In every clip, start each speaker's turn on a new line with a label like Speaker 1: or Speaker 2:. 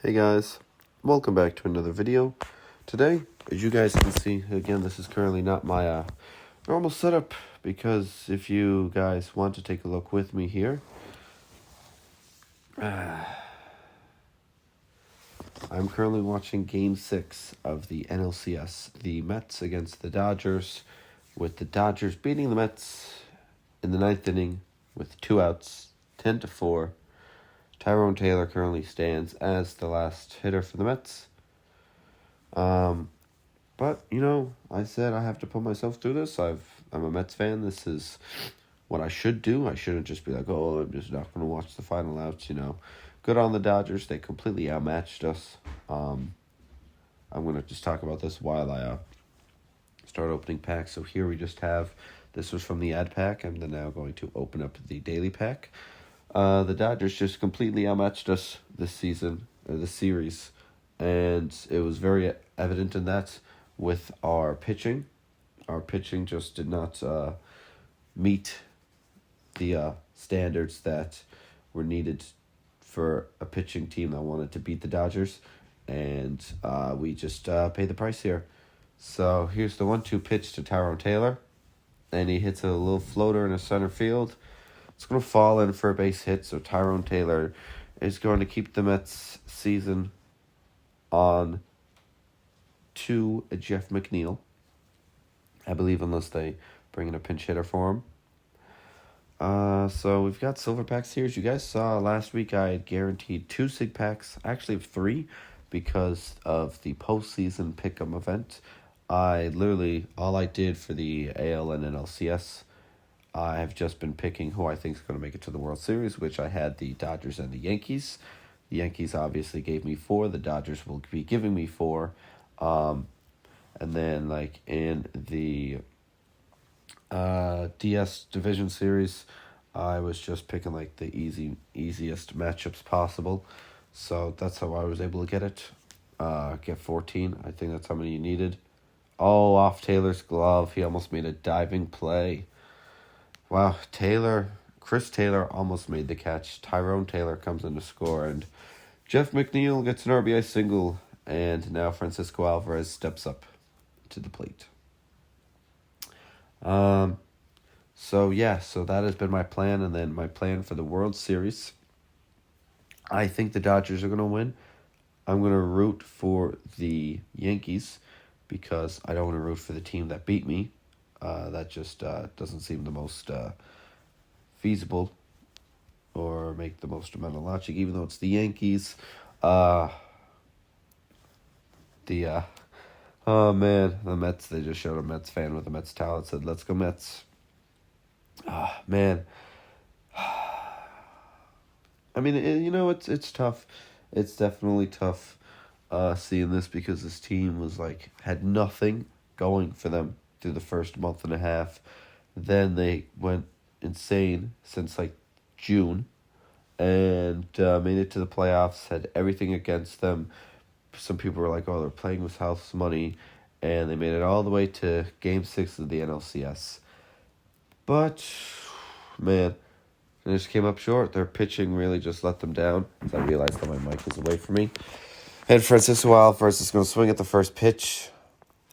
Speaker 1: Hey guys, welcome back to another video. Today, as you guys can see, again, this is currently not my normal setup, because if you guys want to take a look with me here, I'm currently watching Game 6 of the NLCS, the Mets against the Dodgers, with the Dodgers beating the Mets in the ninth inning with 2 outs, 10-4. Tyrone Taylor currently stands as the last hitter for the Mets. But, I said I have to put myself through this. I'm a Mets fan. This is what I should do. I shouldn't just be like, I'm just not going to watch the final outs, Good on the Dodgers. They completely outmatched us. I'm going to just talk about this while I start opening packs. So here we just have, this was from the ad pack. I'm now going to open up the daily pack. The Dodgers just completely outmatched us this season, or this series, and it was very evident in that with our pitching. Our pitching just did not meet the standards that were needed for a pitching team that wanted to beat the Dodgers, and we just paid the price here. So here's the 1-2 pitch to Tyrone Taylor, and he hits a little floater in the center field. It's going to fall in for a base hit, so Tyrone Taylor is going to keep the Mets season on to Jeff McNeil, I believe, unless they bring in a pinch hitter for him. So we've got silver packs here. As you guys saw last week, I had guaranteed 2 SIG packs, actually 3, because of the postseason pick'em event. All I did for the AL and NLCS, I have just been picking who I think is going to make it to the World Series, which I had the Dodgers and the Yankees. The Yankees obviously gave me 4. The Dodgers will be giving me 4. And then, in the DS Division Series, I was just picking, the easiest matchups possible. So that's how I was able to get it. Get 14. I think that's how many you needed. Oh, off Taylor's glove. He almost made a diving play. Wow, Chris Taylor almost made the catch. Tyrone Taylor comes in to score, and Jeff McNeil gets an RBI single, and now Francisco Alvarez steps up to the plate. So that has been my plan, and then my plan for the World Series. I think the Dodgers are going to win. I'm going to root for the Yankees, because I don't want to root for the team that beat me. That just doesn't seem the most feasible or make the most amount of logic, even though it's the Yankees. Oh man, the Mets, they just showed a Mets fan with a Mets towel that said, "Let's go Mets." Man. I mean, it's tough. It's definitely tough seeing this, because this team was had nothing going for them through the first month and a half. Then they went insane since June, and made it to the playoffs, had everything against them. Some people were like, they're playing with house money, and they made it all the way to Game 6 of the NLCS. But, man, they just came up short. Their pitching really just let them down, as I realized that my mic is away from me. And Francisco Alvarez is going to swing at the first pitch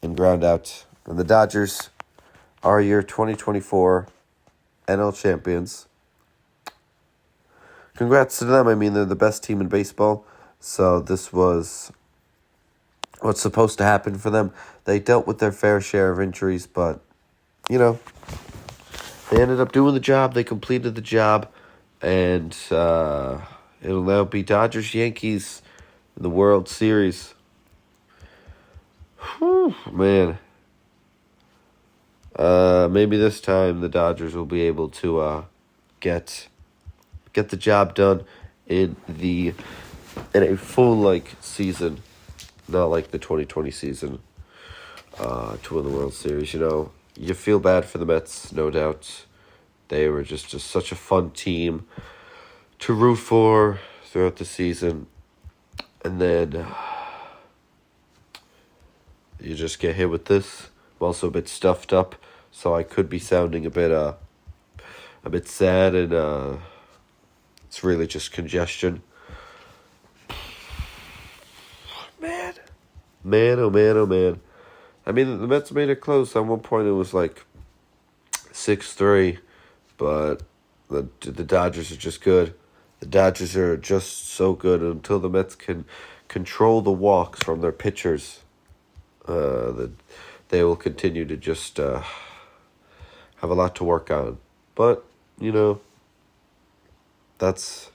Speaker 1: and ground out. And the Dodgers are your 2024 NL champions. Congrats to them. I mean, they're the best team in baseball. So this was what's supposed to happen for them. They dealt with their fair share of injuries, but, they ended up doing the job. They completed the job. And it'll now be Dodgers-Yankees in the World Series. Whew, man. Maybe this time the Dodgers will be able to get the job done in a full season, not like the 2020 season, to win the World Series. You feel bad for the Mets, no doubt. They were just such a fun team to root for throughout the season, and then you just get hit with this. I'm also a bit stuffed up, so I could be sounding a bit sad, and it's really just congestion. Man, oh man, oh man. I mean, the Mets made it close. At one point, it was like 6-3, but the Dodgers are just good. The Dodgers are just so good until the Mets can control the walks from their pitchers. They will continue to just have a lot to work on. But, that's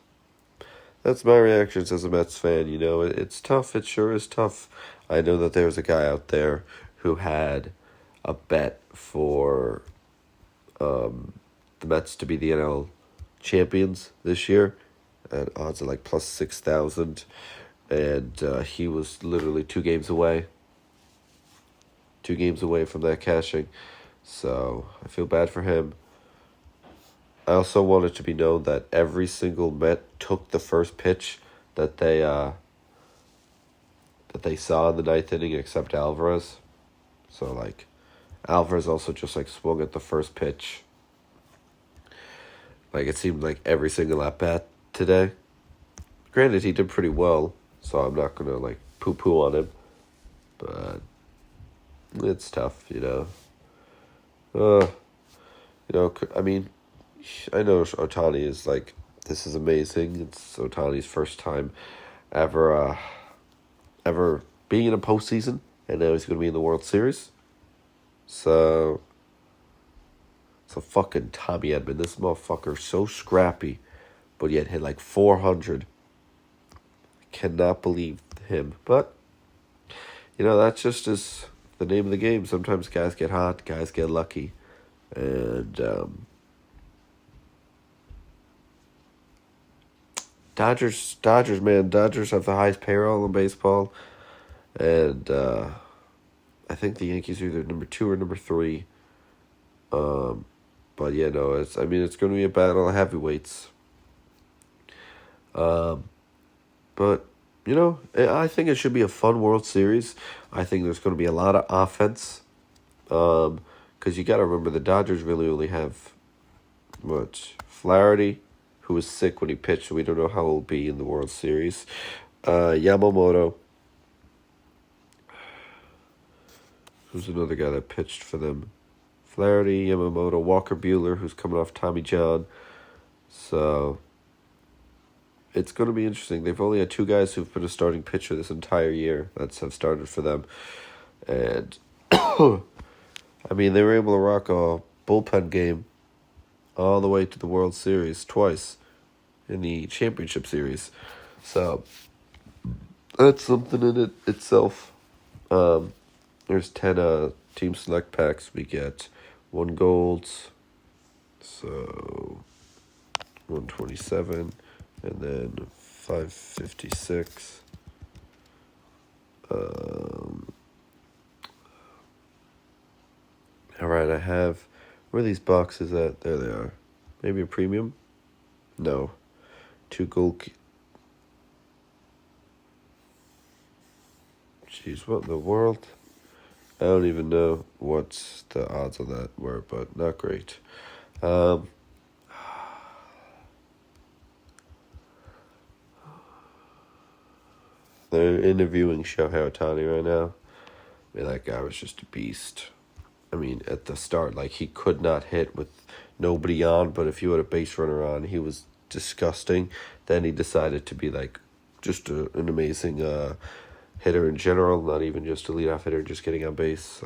Speaker 1: my reactions as a Mets fan. It's tough. It sure is tough. I know that there's a guy out there who had a bet for the Mets to be the NL champions this year at odds of like plus 6,000, and he was literally 2 games away. 2 games away from that cashing, so I feel bad for him. I also want it to be known that every single Met took the first pitch that they saw in the 9th inning except Alvarez. So like Alvarez also just like swung at the first pitch. Like it seemed like every single at bat today. Granted, he did pretty well, so I'm not gonna like poo on him, but it's tough, I mean, I know Ohtani is like, this is amazing. It's Ohtani's first time ever being in a postseason, and now he's going to be in the World Series. So fucking Tommy Edman, this motherfucker so scrappy, but yet hit like 400. I cannot believe him, but that's just the name of the game. Sometimes guys get hot, guys get lucky, and Dodgers, man. Dodgers have the highest payroll in baseball. And I think the Yankees are either number 2 or number 3. But yeah, no, it's going to be a battle of heavyweights. But, I think it should be a fun World Series. I think there's going to be a lot of offense. Because you got to remember, the Dodgers really only have, Flaherty, who was sick when he pitched. We don't know how he'll be in the World Series. Yamamoto, who's another guy that pitched for them. Flaherty, Yamamoto, Walker Buehler, who's coming off Tommy John. So it's going to be interesting. They've only had 2 guys who've been a starting pitcher this entire year that have started for them. And, they were able to rock a bullpen game all the way to the World Series twice in the championship series. So that's something in it itself. There's 10 team select packs. We get 1 gold, so 127, and then 556. Alright, I have, where are these boxes at? There they are. Maybe a premium? No. 2 gold. Jeez, what in the world? I don't even know what the odds on that were, but not great. They're interviewing Shohei Ohtani right now. That guy was just a beast. At the start, he could not hit with nobody on, but if you had a base runner on, he was disgusting. Then he decided to be, just an amazing hitter in general, not even just a leadoff hitter, just getting on base.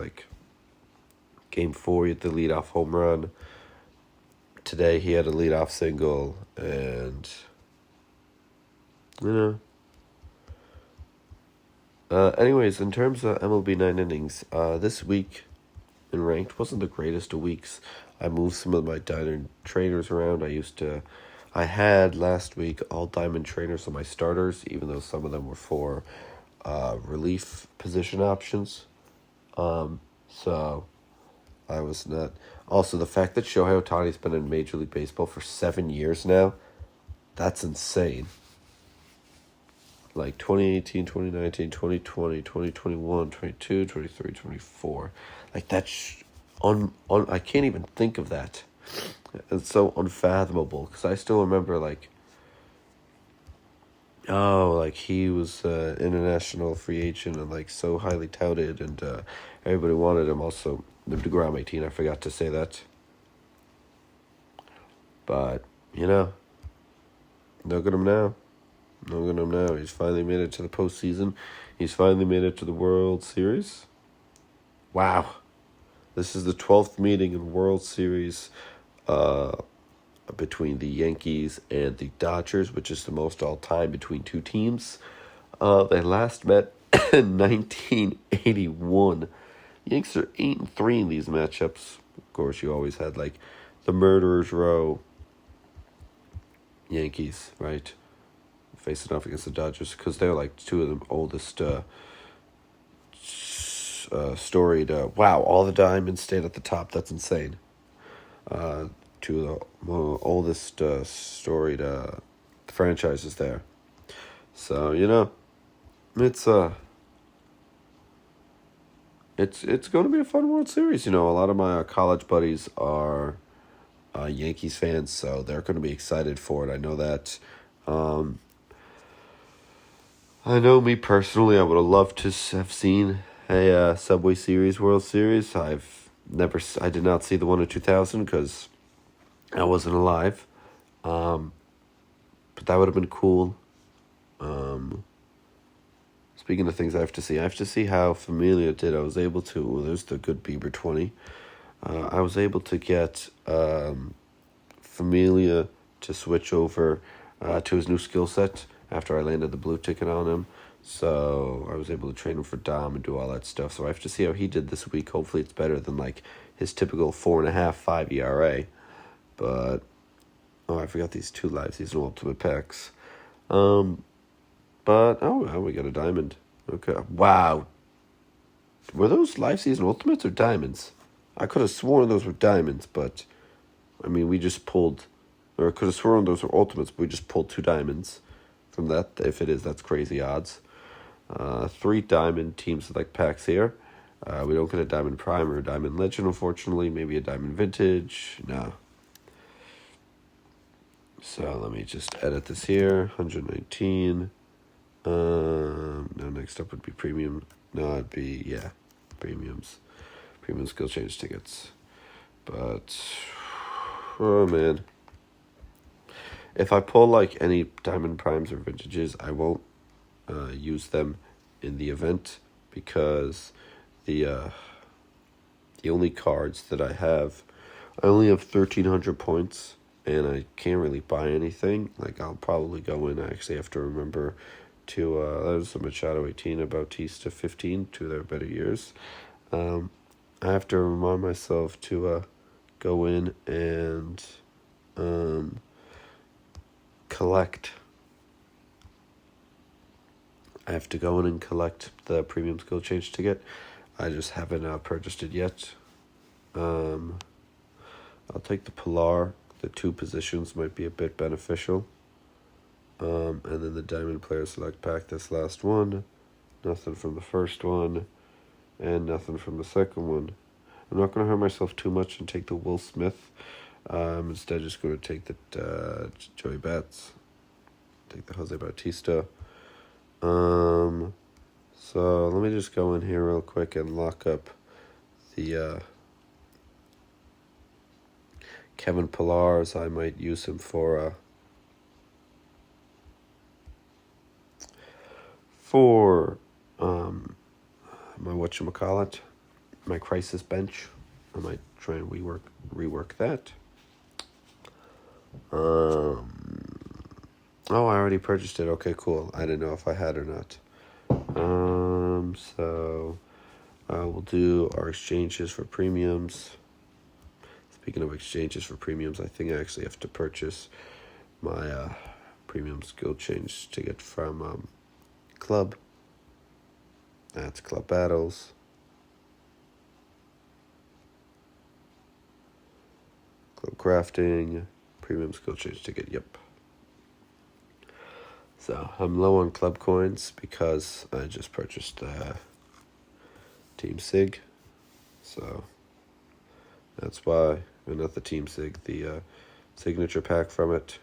Speaker 1: Game 4, he had the leadoff home run. Today, he had a leadoff single, and, anyways, in terms of MLB 9 innings, this week in ranked wasn't the greatest of weeks. I moved some of my diamond trainers around. I had last week all diamond trainers on my starters, even though some of them were for relief position options. So I was not. Also, the fact that Shohei Ohtani's been in Major League Baseball for 7 years now, that's insane. 2018, 2019, 2020, 2021, 22, 23, 24. That's I can't even think of that. It's so unfathomable, because I still remember, Oh, like he was international free agent and like so highly touted, and everybody wanted him. Also, the DeGrom 18. I forgot to say that, but look at him now. Look at him now. He's finally made it to the postseason. He's finally made it to the World Series. Wow, this is the 12th meeting in World Series. Between the Yankees and the Dodgers, which is the most all-time between two teams. They last met in 1981. Yankees are 8-3 in these matchups. Of course, you always had like the Murderers Row Yankees, right? Facing off against the Dodgers because they're like two of the oldest storied. Wow, all the diamonds stayed at the top. That's insane. Two of the oldest storied franchises there. So it's going to be a fun World Series. A lot of my college buddies are Yankees fans, so they're going to be excited for it. I know that. I know me personally, I would have loved to have seen a Subway Series World Series. I did not see the one in 2000 because I wasn't alive, but that would have been cool. Speaking of things I have to see how Familia did. I was able to, there's the good Bieber 20. I was able to get Familia to switch over to his new skill set after I landed the blue ticket on him. So I was able to train him for Dom and do all that stuff. So I have to see how he did this week. Hopefully it's better than like his typical 4.5, 5 ERA. But, I forgot these two live season ultimate packs. But, we got a diamond. Okay. Wow. Were those live season ultimates or diamonds? I could have sworn those were diamonds, but, we just pulled, or I could have sworn those were ultimates, but we just pulled 2 diamonds from that. If it is, that's crazy odds. 3 diamond teams like packs here. We don't get a diamond prime or a diamond legend, unfortunately. Maybe a diamond vintage. No. So let me just edit this here. 119. Now next up would be premium. No, it'd be, premiums. Premium skill change tickets. But, oh man. If I pull like any diamond primes or vintages, I won't use them in the event because the only cards that I only have 1,300 points. And I can't really buy anything. Like, I'll probably go in. I actually have to remember to... there's a Machado 18, a Bautista 15, 2 of their better years. I have to remind myself to go in and collect. I have to go in and collect the premium skill change ticket. I just haven't purchased it yet. I'll take the Pilar. The 2 positions might be a bit beneficial. And then the Diamond Player Select Pack, this last one. Nothing from the first one. And nothing from the second one. I'm not going to hurt myself too much and take the Will Smith. Instead, just going to take the Joey Bats. Take the Jose Bautista. So let me just go in here real quick and lock up the... Kevin Pillar's. I might use him for my whatchamacallit, my crisis bench. I might try and rework that. I already purchased it. Okay, cool. I didn't know if I had or not. So we'll do our exchanges for premiums. Speaking of exchanges for premiums, I think I actually have to purchase my premium skill change ticket from Club. That's Club Battles. Club Crafting. Premium skill change ticket, yep. So I'm low on club coins because I just purchased Team SIG. So that's why. And not the Team SIG, the signature pack from it.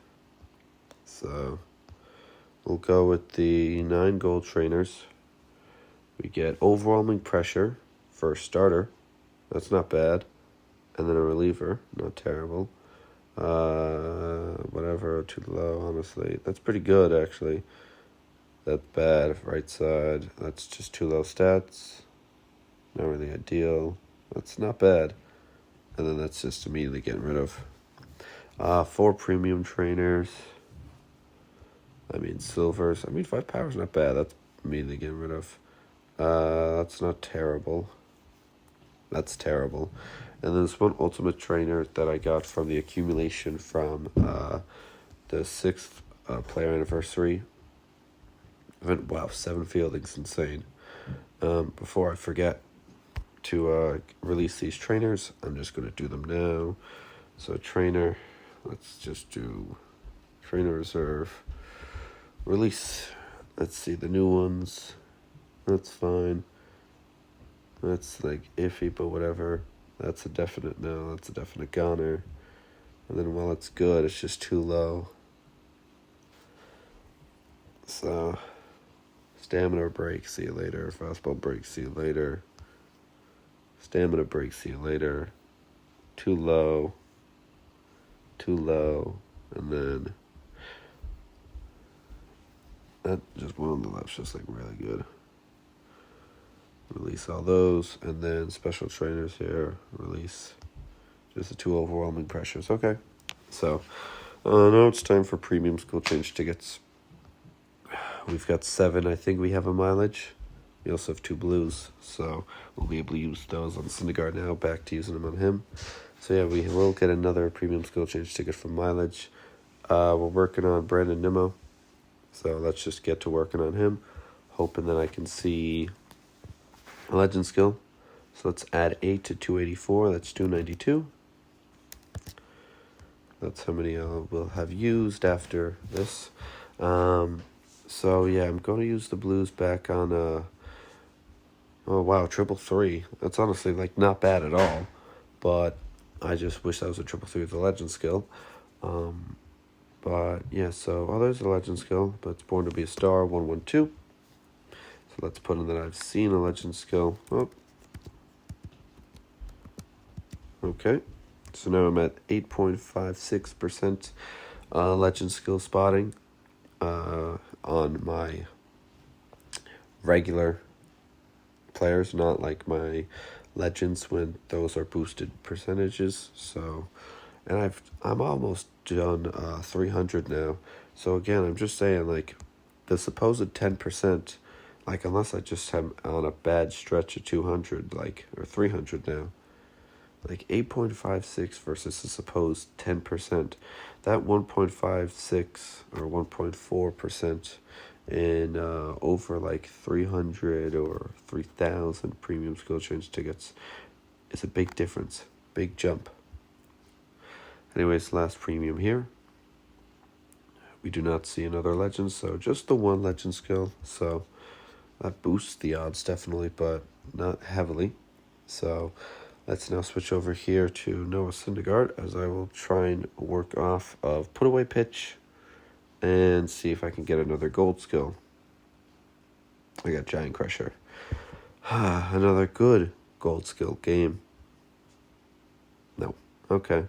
Speaker 1: So we'll go with the 9 gold trainers. We get overwhelming pressure for a starter. That's not bad. And then a reliever. Not terrible. Whatever, too low, honestly. That's pretty good, actually. That's bad. Right side. That's just too low stats. Not really ideal. That's not bad. And then that's just immediately getting rid of. 4 premium trainers. I mean, silvers. I mean, 5 power's not bad. That's immediately getting rid of. That's not terrible. That's terrible. And then this one ultimate trainer that I got from the accumulation from the 6th player anniversary event. Wow, 7 fieldings, insane. Before I forget to release these trainers, I'm just going to do them now. So trainer, let's just do trainer reserve. Release, let's see the new ones. That's fine. That's like iffy, but whatever. That's a definite no. That's a definite goner. And then while it's good, it's just too low. So, stamina break, see you later. Fastball break, see you later. Stamina break, see you later. Too low. Too low. And then that just one on the left's just like really good. Release all those, and then special trainers here. Release just the 2 overwhelming pressures. Okay, so now it's time for premium school change tickets. We've got 7. I think we have a mileage. We also have 2 blues, so we'll be able to use those on Syndergaard now. Back to using them on him. So yeah, we will get another premium school change ticket from mileage. We're working on Brandon Nimmo, so let's just get to working on him, hoping that I can see a legend skill. So let's add 8 to 284. That's 292. That's how many I will have used after this. So yeah, I'm going to use the blues back on oh wow, 333. That's honestly like not bad at all, but I just wish that was a 333 with a legend skill. But yeah, so there's a legend skill, but it's born to be a star, 112. So let's put in that I've seen a legend skill. Oh. Okay. So now I'm at 8.56% legend skill spotting on my regular players, not like my legends when those are boosted percentages. So, and I'm almost done 300 now. So again, I'm just saying like the supposed 10%. Like, unless I just am on a bad stretch of 200, like, or 300 now. Like, 8.56 versus the supposed 10%. That 1.56 or 1.4% in over, like, 300 or 3,000 premium skill change tickets is a big difference. Big jump. Anyways, last premium here. We do not see another legend, so just the 1 legend skill, so that boosts the odds definitely, but not heavily. So let's now switch over here to Noah Syndergaard, as I will try and work off of put away pitch and see if I can get another gold skill. I got Giant Crusher. Another good gold skill game. No. Okay.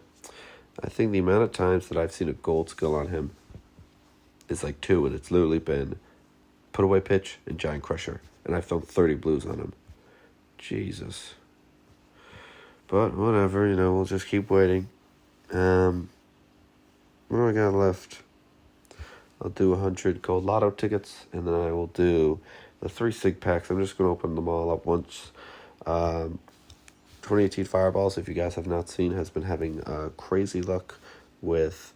Speaker 1: I think the amount of times that I've seen a gold skill on him is like 2, and it's literally been put away pitch and Giant Crusher, and I've thrown 30 blues on him. Jesus. But whatever, we'll just keep waiting. What do I got left? I'll do 100 gold lotto tickets, and then I will do the 3 SIG packs. I'm just going to open them all up once. 2018 Fireballs, if you guys have not seen, has been having crazy luck with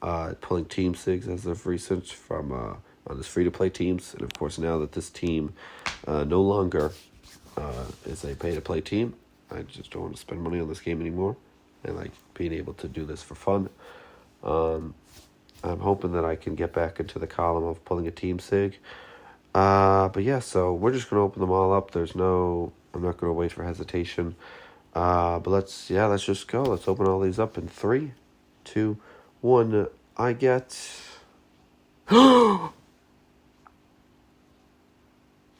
Speaker 1: pulling team SIGs as of recent from on his free-to-play teams. And, of course, now that this team no longer is a pay-to-play team, I just don't want to spend money on this game anymore. I like being able to do this for fun. I'm hoping that I can get back into the column of pulling a team SIG. But, yeah, so we're just going to open them all up. I'm not going to wait for hesitation. But let's just go. Let's open all these up in 3, 2, 1. I get...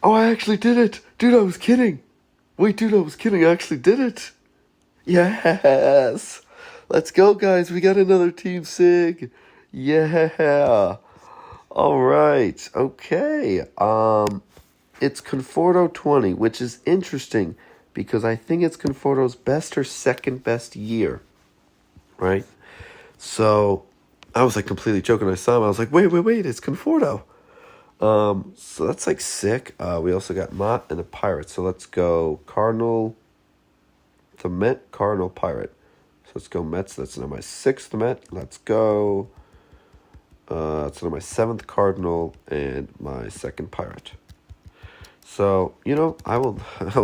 Speaker 1: Oh, I actually did it. Dude, I was kidding. Wait, dude, I was kidding. I actually did it. Yes. Let's go, guys. We got another Team SIG. Yeah. All right. Okay. It's Conforto 20, which is interesting because I think it's Conforto's best or second best year. Right? So I was like completely joking. I saw him. I was like, wait, it's Conforto. So that's like sick. We also got Mott and a Pirate. So let's go Cardinal to Met, Cardinal, Pirate. So let's go Mets. That's now my 6th Met. Let's go. That's now my 7th Cardinal and my 2nd Pirate. So, I will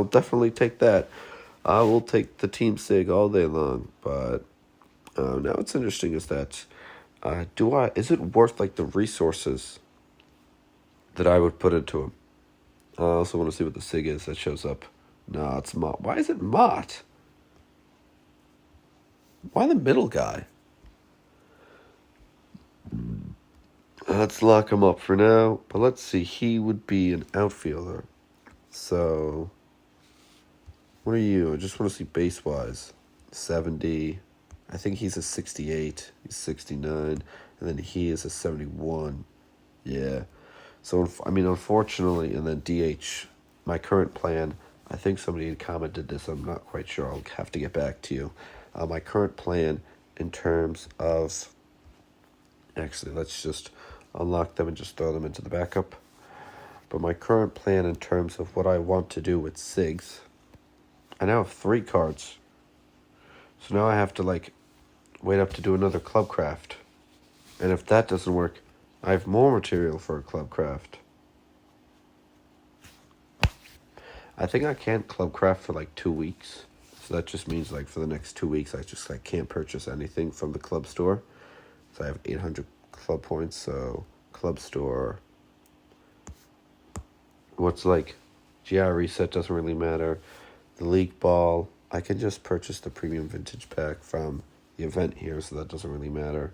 Speaker 1: definitely take that. I will take the Team SIG all day long. But now what's interesting is that is it worth like the resources that I would put into them? I also want to see what the SIG is that shows up. No, it's Mott. Why is it Mott? Why the middle guy? Let's lock him up for now. But let's see. He would be an outfielder. So, what are you? I just want to see base-wise. 70. I think he's a 68. He's 69. And then he is a 71. Yeah. So, unfortunately, and then DH, my current plan, I think somebody had commented this, I'm not quite sure, I'll have to get back to you. My current plan in terms of, actually, let's just unlock them and just throw them into the backup. But my current plan in terms of what I want to do with SIGs, I now have 3 cards. So now I have to, wait up to do another club craft. And if that doesn't work, I have more material for a club craft. I think I can't club craft for 2 weeks. So that just means for the next 2 weeks I can't purchase anything from the club store. So I have 800 club points, so club store. What's GI reset doesn't really matter. The league ball, I can just purchase the premium vintage pack from the event here, so that doesn't really matter.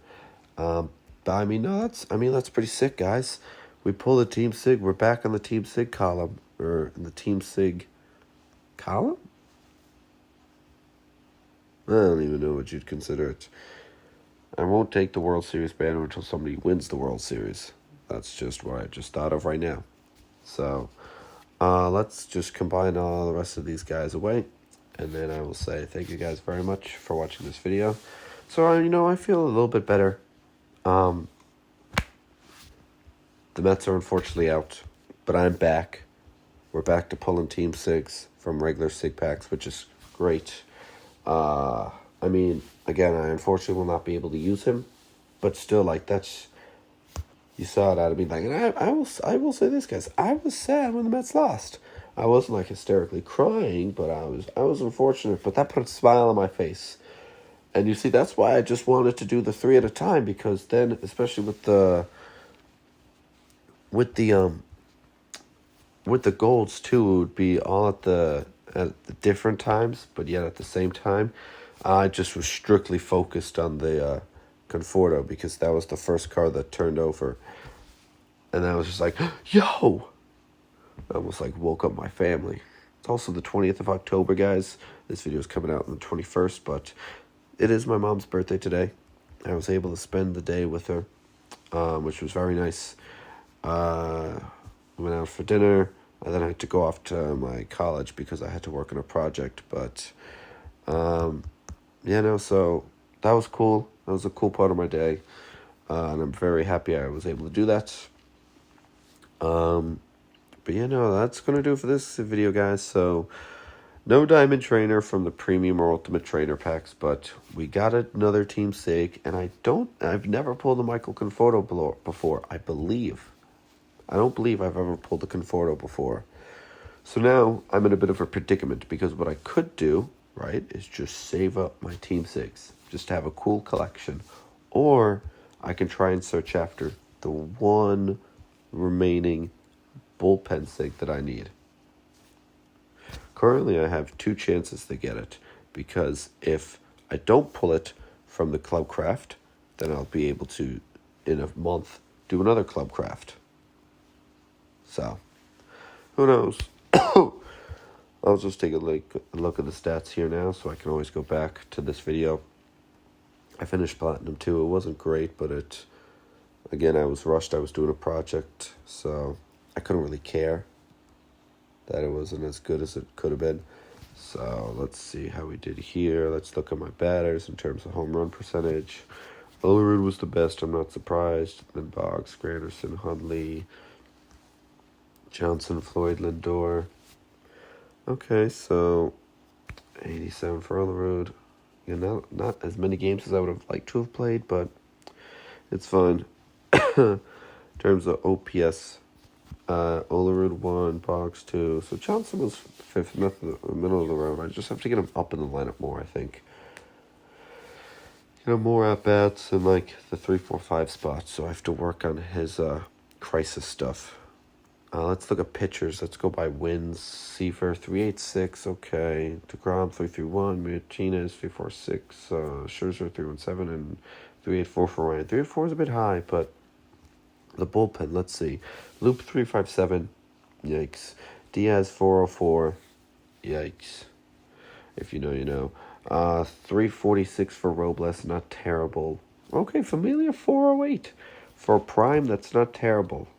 Speaker 1: But that's pretty sick, guys. We pull the Team SIG. We're back on the Team SIG column, or in the Team SIG column. I don't even know what you'd consider it. I won't take the World Series banner until somebody wins the World Series. That's just what I just thought of right now. So, let's just combine all the rest of these guys away. And then I will say thank you guys very much for watching this video. So, I feel a little bit better. The Mets are unfortunately out, but I'm back. We're back to pulling Team SIGs from regular SIG packs, which is great. Again, I unfortunately will not be able to use him, but still, that's, you saw it out of me. And I will say this, guys. I was sad when the Mets lost. I wasn't hysterically crying, but I was unfortunate. But that put a smile on my face. And you see, that's why I just wanted to do the 3 at a time, because then, especially with the golds too, it would be all at the different times, but yet at the same time, I just was strictly focused on the Conforto, because that was the first card that turned over, and I was just like, yo! I almost woke up my family. It's also the 20th of October, guys. This video is coming out on the 21st, but it is my mom's birthday today. I was able to spend the day with her, which was very nice. We went out for dinner, and then I had to go off to my college because I had to work on a project, but so that was cool. That was a cool part of my day, and I'm very happy I was able to do that. That's going to do it for this video, guys. So, no Diamond Trainer from the Premium or Ultimate Trainer packs, but we got another Team SIG, and I've never pulled a Michael Conforto before, I believe. I don't believe I've ever pulled a Conforto before. So now I'm in a bit of a predicament, because what I could do, right, is just save up my Team SIGs, just to have a cool collection. Or I can try and search after the one remaining bullpen SIG that I need. Currently, I have 2 chances to get it, because if I don't pull it from the club craft, then I'll be able to, in a month, do another club craft. So, Who knows? I'll just take a look at the stats here now, so I can always go back to this video. I finished Platinum 2. It wasn't great, but again, I was rushed. I was doing a project, so I couldn't really care that it wasn't as good as it could have been. So let's see how we did here. Let's look at my batters in terms of home run percentage. Olerud was the best, I'm not surprised. Then Boggs, Granderson, Hundley, Johnson, Floyd, Lindor. Okay, so 87 for Olerud. Not as many games as I would have liked to have played, but it's fine. In terms of OPS, Olerud 1, Boggs 2. So Johnson was 5th, middle of the road. I just have to get him up in the lineup more, I think. More at-bats in like the 3, 4, 5 spots. So I have to work on his crisis stuff. Let's look at pitchers. Let's go by wins. Seaver 386. Okay. DeGrom 331. Martinez 346. Scherzer 317 and 384 for Ryan. 384 is a bit high, but the bullpen. Let's see. Loop 357. Yikes. Diaz 404. Yikes. If you know, you know. 346 for Robles. Not terrible. Okay, Familia 408 for Prime. That's not terrible.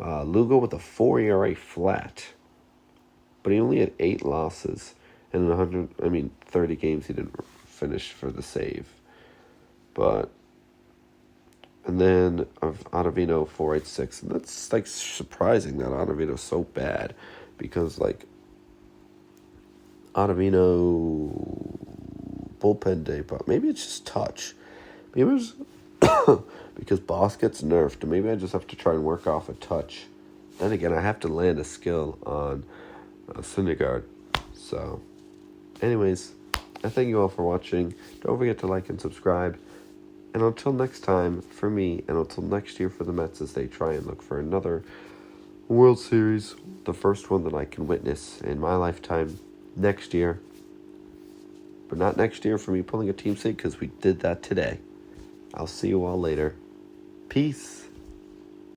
Speaker 1: Lugo with a 4 ERA flat. But he only had 8 losses. And in 30 games he didn't finish for the save. And then Ottavino 486. And that's like surprising that Ottavino's so bad. Because like Ottavino bullpen day, but maybe it's just touch. Maybe it's because Boss gets nerfed. Maybe I just have to try and work off a touch. Then again, I have to land a skill on Syndergaard. So, anyways, I thank you all for watching. Don't forget to like and subscribe. And until next time, for me, and until next year for the Mets as they try and look for another World Series, the first one that I can witness in my lifetime next year. But not next year for me pulling a team SIG because we did that today. I'll see you all later. Peace.